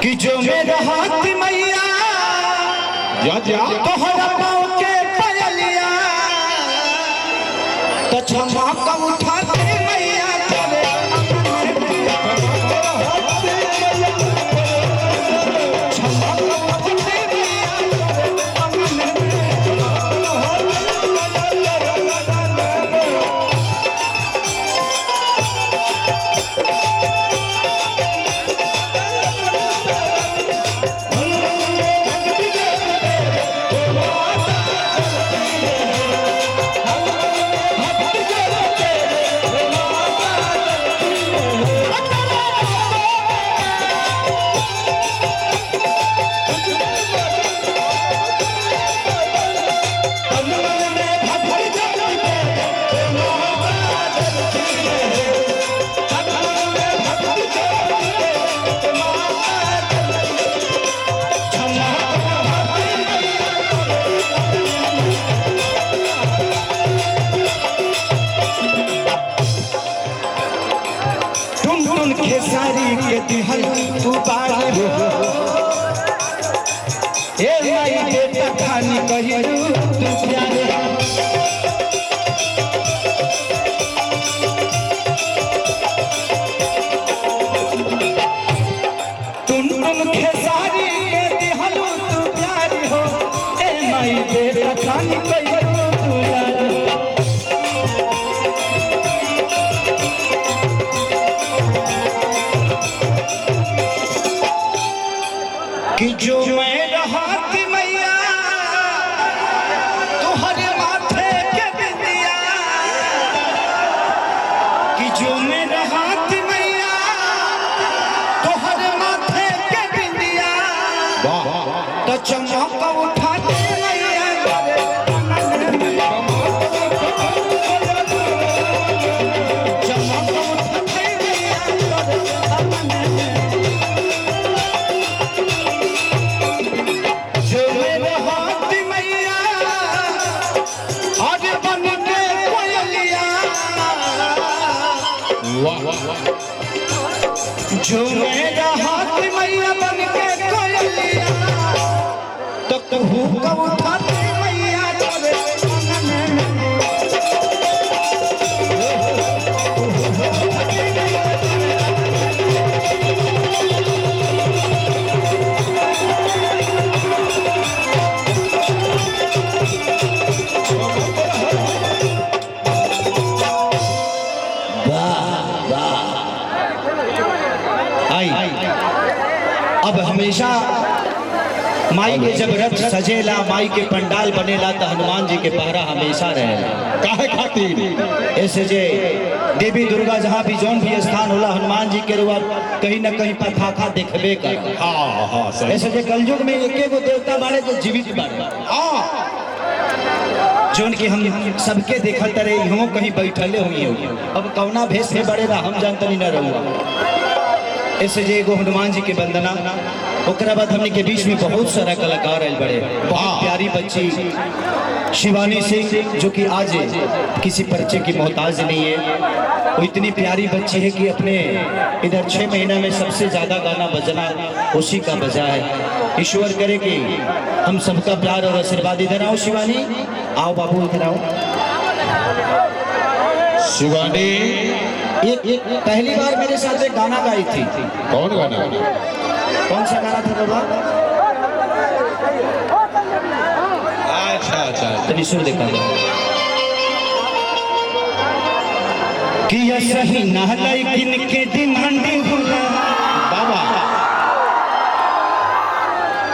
कि जो मेरा हाथ मैया तोहरा पाँव के पयलिया तो क्षमा का उठाते मैया तेरे खेसारी के दिहल तू बाहर ए माई बेटा खानी कहिरू तू प्यारे तुम खेसारी के दिहल तू प्यार हो ए माई बेटा खानी कहिरू तू प्यारे कि जो मेरा हाथ मैया तुम्हारे माथे के बिंदिया कि जो मेरा हाथ मैया तुम्हारे माथे के बिंदिया तो चमक उठाते मैया जो मेरा हाथ मैया बन के कोयलिया तो कहूँ कब उठाते मैया तेरे अब हमेशा माई के जब रथ सजेला माई के पंडाल बनेला तो हनुमान जी के पहरा हमेशा रहेला काहे खातिर ऐसे जे देवी दुर्गा जहाँ भी जौन भी स्थान होला हनुमान जी के रुआ कहीं न कहीं पर खाखा देखबे कर ऐसे जे कलयुग में एके गो देवता बाड़े जो जीवित बाड़े जोन की हम सबके देखत रहे इहो कहीं बैठले हुई अब कौना भेष में बड़ेला हम जानतनी न रहुआ ऐसे जे एगो हनुमान जी के वंदना ओकरा बाद हमने के बीच में बहुत सारा कलाकार आए बड़े बहुत प्यारी बच्ची शिवानी सिंह जो कि आज किसी परिचय की मोहताज नहीं है वो इतनी प्यारी बच्ची है कि अपने इधर 6 महीना में सबसे ज़्यादा गाना बजना उसी का बजा है। ईश्वर करे कि हम सबका प्यार और आशीर्वाद। इधर आओ शिवानी, आओ बाबू इधर आओ। शिवानी एक पहली बार मेरे साथ एक गाना गाई थी। कौन गाना? कौन सा गाना था बाबा? अच्छा तभी सुन देखा कि ये सही नहलाई किन के डिमांडी होला बाबा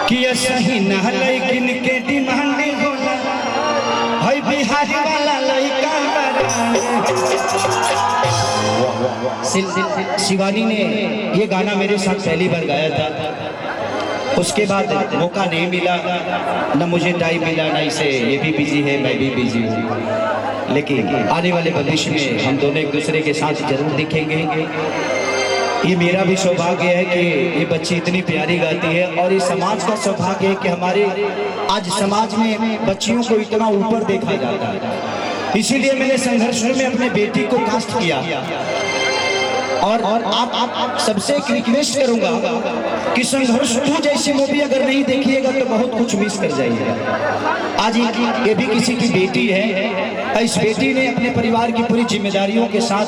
कि ये सही नहलाई किन के डिमांडी होला भाई बिहारी वाला लड़का शिवानी ने ये गाना मेरे साथ पहली बार गाया था। उसके बाद मौका नहीं मिला, न मुझे टाइम मिला, न इसे ये भी बिजी है मैं भी बिजी हूँ, लेकिन आने वाले भविष्य में हम दोनों एक दूसरे के साथ जरूर दिखेंगे। ये मेरा भी सौभाग्य है कि ये बच्ची इतनी प्यारी गाती है और ये समाज का सौभाग्य है कि हमारे आज समाज में बच्चियों को इतना ऊपर देखा जाता है। इसीलिए मैंने संघर्ष में अपने बेटी को कास्ट किया और आप सबसे एक रिक्वेस्ट करूंगा कि संघर्ष 2 जैसी मूवी अगर नहीं देखिएगा तो बहुत कुछ मिस कर जाइएगा। आज ये भी किसी की बेटी है, इस बेटी ने अपने परिवार की पूरी जिम्मेदारियों के साथ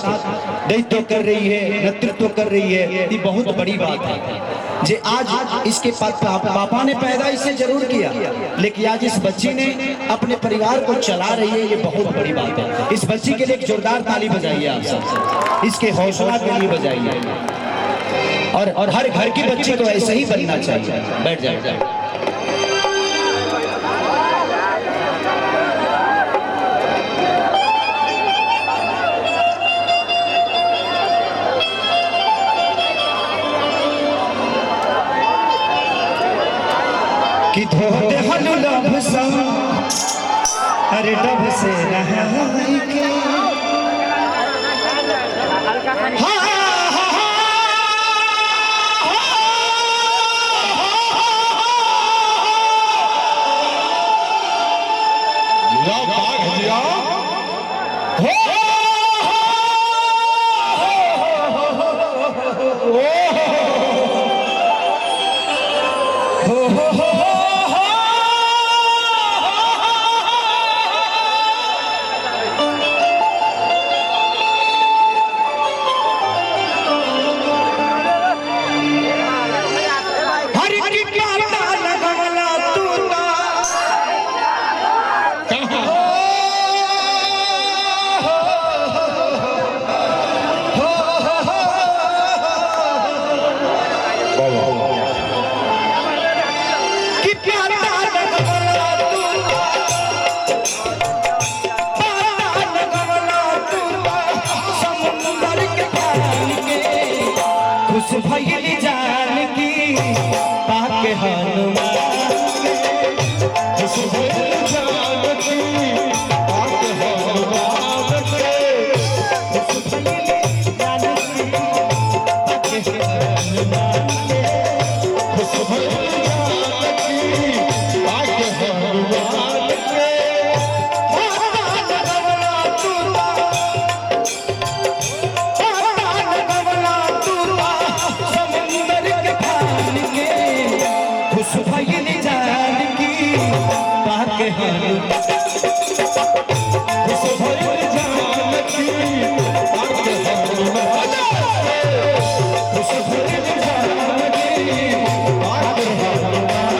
दायित्व कर रही है, नेतृत्व कर रही है। ये बहुत बड़ी बात है जे आज इसके पापा ने पैदा इसे जरूर किया, लेकिन आज इस बच्ची ने अपने परिवार को चला रही है। ये बहुत बड़ी बात है। इस बच्ची के लिए एक जोरदार ताली बजाइए आप सब, इसके हौसला के लिए बजाइए। और हर घर की बच्ची को ऐसे ही बनना चाहिए। बैठ जाए। कि धोते हल लब सा अरे डब से नहाई के भैली जान की पाके हनुमान खुश भैली जान की पाके हनुमान खुश भैली जान की पाके हनुमान खुश भैली जान की पाके हनुमान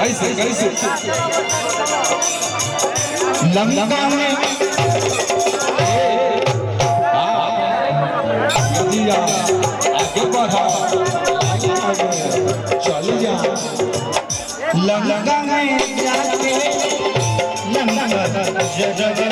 कैसे कैसे लंका में आगे बढ़ा चल जा लंका में जाके लंका जगह